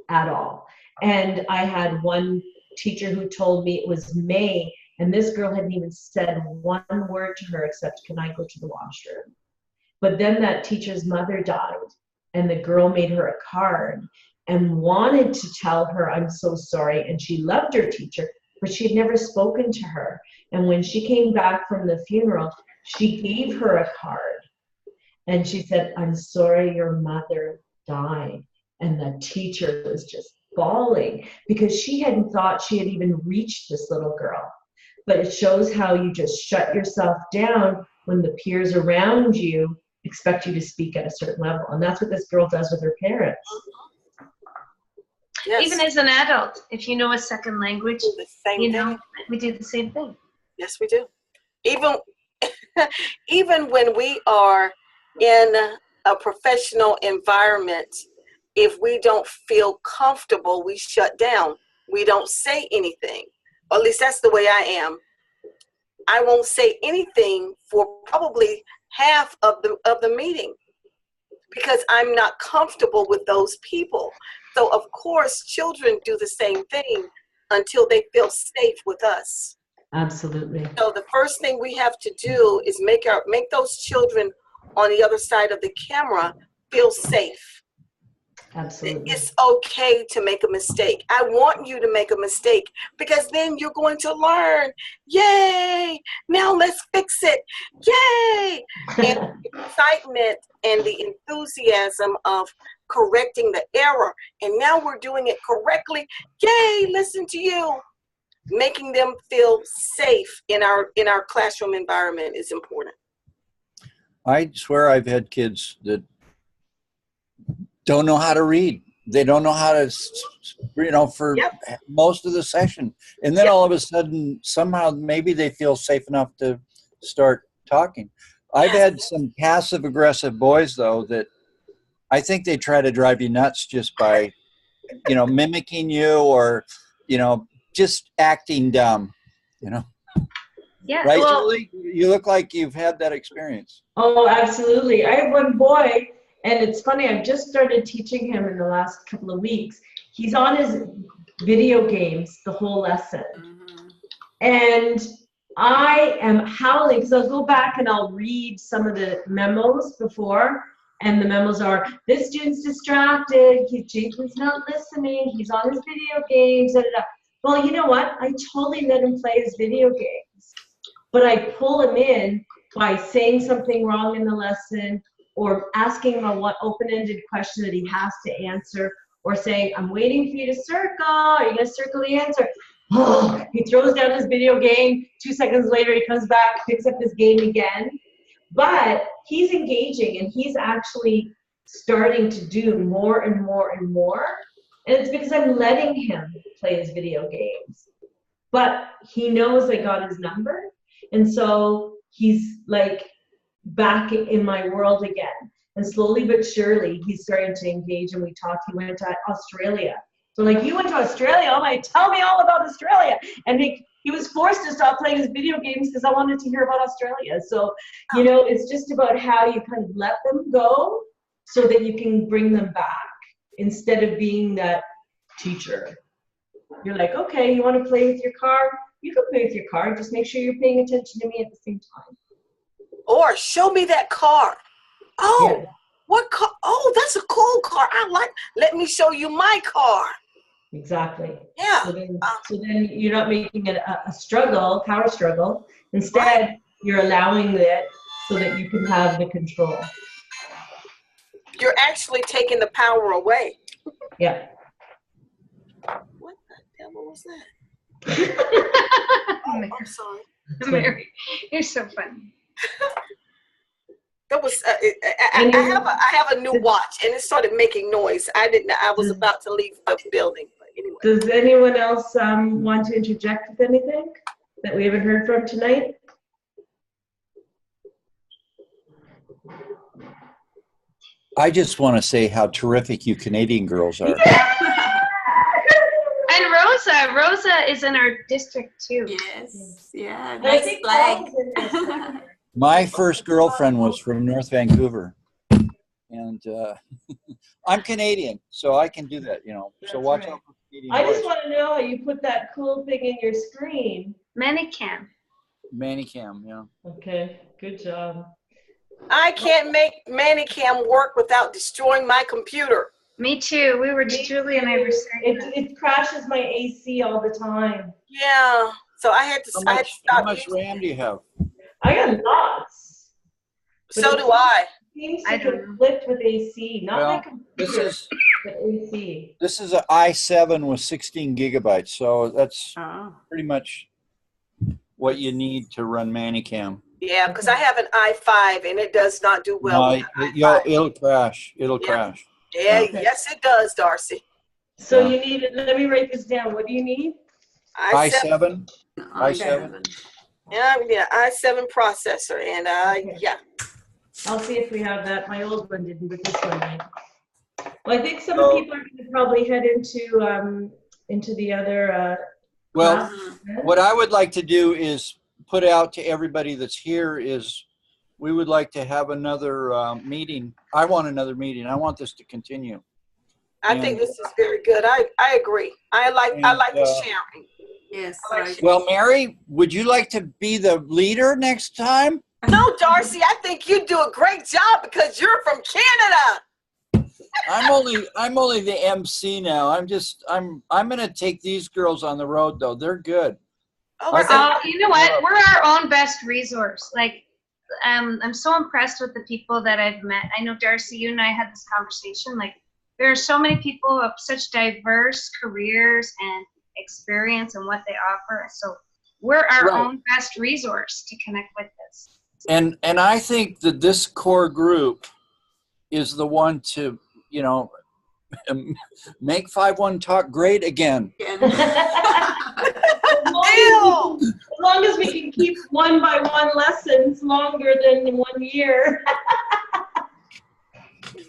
[SPEAKER 3] at all. And I had one teacher who told me it was May, and this girl hadn't even said one word to her except, "Can I go to the washroom?" But then that teacher's mother died, and the girl made her a card and wanted to tell her, "I'm so sorry." And she loved her teacher, but she had never spoken to her. And when she came back from the funeral, she gave her a card. And she said, "I'm sorry your mother died." And the teacher was just bawling because she hadn't thought she had even reached this little girl. But it shows how you just shut yourself down when the peers around you expect you to speak at a certain level. And that's what this girl does with her parents.
[SPEAKER 5] Yes.
[SPEAKER 2] Even as an adult, if you know a second language,
[SPEAKER 5] The same
[SPEAKER 2] you
[SPEAKER 5] thing.
[SPEAKER 2] know, we do the same thing.
[SPEAKER 5] Yes, we do. Even even when we are in a professional environment, if we don't feel comfortable, we shut down. We don't say anything. Or at least that's the way I am. I won't say anything for probably half of the meeting because I'm not comfortable with those people. So of course, children do the same thing until they feel safe with us.
[SPEAKER 3] Absolutely.
[SPEAKER 5] So the first thing we have to do is make those children on the other side of the camera feel safe.
[SPEAKER 3] Absolutely.
[SPEAKER 5] It's okay to make a mistake. I want you to make a mistake because then you're going to learn. Yay! Now let's fix it. Yay! And the excitement and the enthusiasm of correcting the error. And now we're doing it correctly. Yay! Listen to you. Making them feel safe in our classroom environment is important.
[SPEAKER 4] I swear I've had kids that don't know how to read. They don't know how to, for most of the session. And then all of a sudden, somehow, maybe they feel safe enough to start talking. I've had some passive aggressive boys, though, that I think they try to drive you nuts just by, mimicking you or, just acting dumb,
[SPEAKER 2] Yeah.
[SPEAKER 4] Right,
[SPEAKER 2] Well,
[SPEAKER 4] Julie? You look like you've had that experience.
[SPEAKER 3] Oh, absolutely. I have one boy, and it's funny, I've just started teaching him in the last couple of weeks. He's on his video games the whole lesson.
[SPEAKER 6] Mm-hmm.
[SPEAKER 3] And I am howling because I'll go back and I'll read some of the memos before, and the memos are, "This student's distracted, Jason's not listening, he's on his video games, da, da, da." Well, you know what? I totally let him play his video games, but I pull him in by saying something wrong in the lesson or asking him a open-ended question that he has to answer, or saying, "I'm waiting for you to circle. Are you going to circle the answer?" Oh, he throws down his video game. 2 seconds later, he comes back, picks up his game again. But he's engaging, and he's actually starting to do more and more and more. And it's because I'm letting him play his video games. But he knows I got his number. And so he's like back in my world again. And slowly but surely, he's starting to engage, and we talked. He went to Australia. So like, "You went to Australia? Oh my, tell me all about Australia." And he was forced to stop playing his video games because I wanted to hear about Australia. So, it's just about how you kind of let them go so that you can bring them back instead of being that teacher. You're like, "Okay, you want to play with your car? You can play with your car. Just make sure you're paying attention to me at the same time."
[SPEAKER 5] Or show me that car. Oh,
[SPEAKER 3] Yeah.
[SPEAKER 5] what car? Oh, that's a cool car. Let me show you my car.
[SPEAKER 3] Exactly.
[SPEAKER 5] Yeah.
[SPEAKER 3] So then you're not making it a struggle, power struggle. Instead,
[SPEAKER 5] Right.
[SPEAKER 3] you're allowing it so that you can have the control.
[SPEAKER 5] You're actually taking the power away.
[SPEAKER 3] Yeah.
[SPEAKER 5] What the devil was that?
[SPEAKER 2] Mary,
[SPEAKER 5] I'm sorry.
[SPEAKER 2] Mary, you're so funny.
[SPEAKER 5] That was I have a new watch and it started making noise. I was about to leave the building, but anyway.
[SPEAKER 3] Does anyone else want to interject with anything that we haven't heard from tonight?
[SPEAKER 4] I just want to say how terrific you Canadian girls are.
[SPEAKER 2] And Rosa is in our district too.
[SPEAKER 6] Yes. Yeah.
[SPEAKER 3] And I
[SPEAKER 6] Nice
[SPEAKER 3] think
[SPEAKER 6] flag.
[SPEAKER 3] Paul's in this one.
[SPEAKER 4] My first girlfriend was from North Vancouver. And I'm Canadian, so I can do that, you know. So
[SPEAKER 3] That's
[SPEAKER 4] watch
[SPEAKER 3] right.
[SPEAKER 4] out for Canadian
[SPEAKER 3] I just
[SPEAKER 4] boys.
[SPEAKER 3] want to know how you put that cool thing in your screen.
[SPEAKER 2] Manicam.
[SPEAKER 4] Manicam, yeah.
[SPEAKER 3] Okay, good job.
[SPEAKER 5] I can't make Manicam work without destroying my computer.
[SPEAKER 2] Me too. Julie and I were saying that.
[SPEAKER 3] It crashes my AC all the time.
[SPEAKER 5] Yeah. So I had to
[SPEAKER 4] How
[SPEAKER 5] stop
[SPEAKER 4] much
[SPEAKER 5] using
[SPEAKER 4] RAM do you have?
[SPEAKER 3] I got lots.
[SPEAKER 5] So do I.
[SPEAKER 3] Seems
[SPEAKER 2] I
[SPEAKER 3] to
[SPEAKER 2] don't know.
[SPEAKER 3] conflict with AC, not
[SPEAKER 4] Well,
[SPEAKER 3] my computer, but AC.
[SPEAKER 4] This is an i7 with 16 gigabytes, so that's
[SPEAKER 6] Oh.
[SPEAKER 4] pretty much what you need to run Manicam.
[SPEAKER 5] Yeah, because I have an i5 and it does not do well
[SPEAKER 4] No,
[SPEAKER 5] with the i5.
[SPEAKER 4] it'll crash. It'll
[SPEAKER 5] Yeah.
[SPEAKER 4] crash.
[SPEAKER 5] Yeah,
[SPEAKER 3] Okay.
[SPEAKER 5] yes it does, Darcy.
[SPEAKER 3] So
[SPEAKER 4] Yeah.
[SPEAKER 3] you need it. Let me write this down. What do you need?
[SPEAKER 5] i7.
[SPEAKER 4] i7.
[SPEAKER 5] Yeah, i7 processor and
[SPEAKER 3] Okay.
[SPEAKER 5] yeah.
[SPEAKER 3] I'll see if we have that. My old one didn't, but this one did. Well, I think some
[SPEAKER 4] So-
[SPEAKER 3] people are going to probably head into the other.
[SPEAKER 4] Well,
[SPEAKER 3] class.
[SPEAKER 4] what I would like to do is put out to everybody that's here is we would like to have another meeting. I want another meeting. I want this to continue.
[SPEAKER 5] I think this is very good. I agree. I like the sharing.
[SPEAKER 6] Yes.
[SPEAKER 5] I like
[SPEAKER 4] Well, Mary, would you like to be the leader next time?
[SPEAKER 5] No, Darcy, I think you do a great job because you're from Canada.
[SPEAKER 4] I'm only the MC now. I'm gonna take these girls on the road though. They're good.
[SPEAKER 5] Oh,
[SPEAKER 4] I
[SPEAKER 2] Oh, you know what? We're our own best resource. Like, I'm so impressed with the people that I've met. I know, Darcy, you and I had this conversation. Like, there are so many people of such diverse careers and experience and what they offer. So we're our
[SPEAKER 4] Right.
[SPEAKER 2] own best resource to connect with this.
[SPEAKER 4] And I think that this core group is the one to, you know, make 5-1 Talk great again.
[SPEAKER 3] As long as we can keep 1-by-1 lessons longer than 1 year.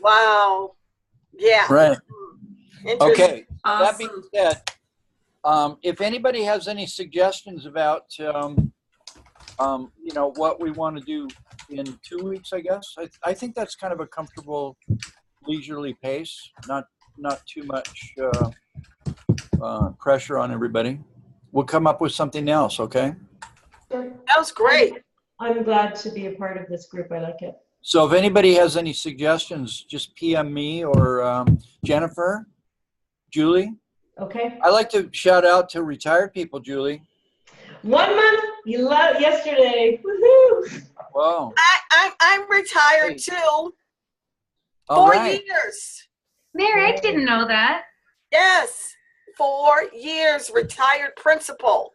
[SPEAKER 5] wow. Yeah.
[SPEAKER 4] Right.
[SPEAKER 5] Interesting.
[SPEAKER 4] Okay. That
[SPEAKER 6] Awesome.
[SPEAKER 4] being said, if anybody has any suggestions about, you know, what we want to do in 2 weeks, I guess. I think that's kind of a comfortable, leisurely pace. Not too much pressure on everybody. We'll come up with something else, okay?
[SPEAKER 5] That was great.
[SPEAKER 3] I'm glad to be a part of this group. I like it.
[SPEAKER 4] So if anybody has any suggestions, just PM me or Jennifer, Julie.
[SPEAKER 3] Okay.
[SPEAKER 4] I like to shout out to retired people, Julie.
[SPEAKER 3] 1 month. You love yesterday. Woohoo!
[SPEAKER 4] Wow.
[SPEAKER 5] I'm retired too.
[SPEAKER 4] All
[SPEAKER 5] 4
[SPEAKER 4] right.
[SPEAKER 5] years.
[SPEAKER 2] Mary, I didn't know that.
[SPEAKER 5] Yes. 4 years retired principal.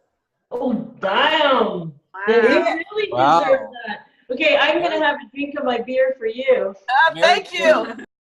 [SPEAKER 3] Oh, damn. Then you
[SPEAKER 2] Wow.
[SPEAKER 3] really
[SPEAKER 4] Wow.
[SPEAKER 3] deserve that. Okay, I'm going to have a drink of my beer for you.
[SPEAKER 5] Thank you.